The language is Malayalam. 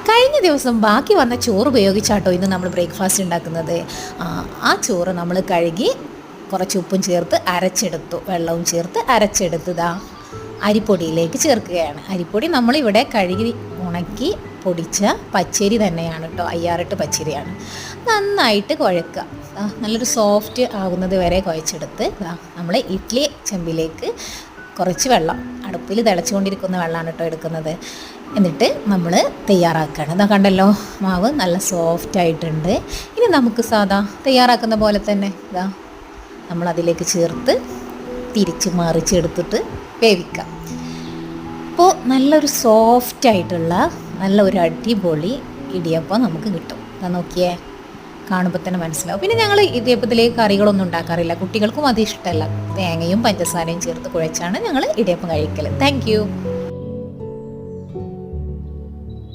കഴിഞ്ഞ ദിവസം ബാക്കി വന്ന ചോറ് ഉപയോഗിച്ചാട്ടോ ഇന്ന് നമ്മൾ ബ്രേക്ക്ഫാസ്റ്റ് ഉണ്ടാക്കുന്നത്. ആ ചോറ് നമ്മൾ കഴുകി കുറച്ച് ഉപ്പും ചേർത്ത് അരച്ചെടുത്തു, വെള്ളവും ചേർത്ത് അരച്ചെടുത്തതാ അരിപ്പൊടിയിലേക്ക് ചേർക്കുകയാണ്. അരിപ്പൊടി നമ്മളിവിടെ കഴുകി ഉണക്കി പൊടിച്ച പച്ചരി തന്നെയാണ് കേട്ടോ, അയ്യാറെട്ട് പച്ചരിയാണ്. നന്നായിട്ട് കുഴക്കുക, നല്ലൊരു സോഫ്റ്റ് ആകുന്നത് വരെ കുഴച്ചെടുത്ത് നമ്മൾ ഇഡ്ഡലി ചെമ്പിലേക്ക് കുറച്ച് വെള്ളം, അടുപ്പിൽ തിളച്ചുകൊണ്ടിരിക്കുന്ന വെള്ളമാണ് കേട്ടോ എടുക്കുന്നത്. എന്നിട്ട് നമ്മൾ തയ്യാറാക്കുകയാണ്. ഇതാ കണ്ടല്ലോ, മാവ് നല്ല സോഫ്റ്റ് ആയിട്ടുണ്ട്. ഇനി നമുക്ക് സാധാ തയ്യാറാക്കുന്ന പോലെ തന്നെ ഇതാ നമ്മളതിലേക്ക് ചേർത്ത് തിരിച്ച് മറിച്ചെടുത്തിട്ട് വേവിക്കാം. അപ്പോൾ നല്ലൊരു സോഫ്റ്റായിട്ടുള്ള നല്ല ഒരു അടിപൊളി ഇടിയപ്പം നമുക്ക് കിട്ടും. അതാ നോക്കിയേ, കാണുമ്പോൾ തന്നെ മനസ്സിലാവും. പിന്നെ ഞങ്ങൾ ഇടിയപ്പത്തിലേക്ക് കറികളൊന്നും ഉണ്ടാക്കാറില്ല, കുട്ടികൾക്കും അത് ഇഷ്ടമല്ല. തേങ്ങയും പഞ്ചസാരയും ചേർത്ത് കുഴച്ചാണ് ഞങ്ങൾ ഇടിയപ്പം കഴിക്കൽ. Thank you.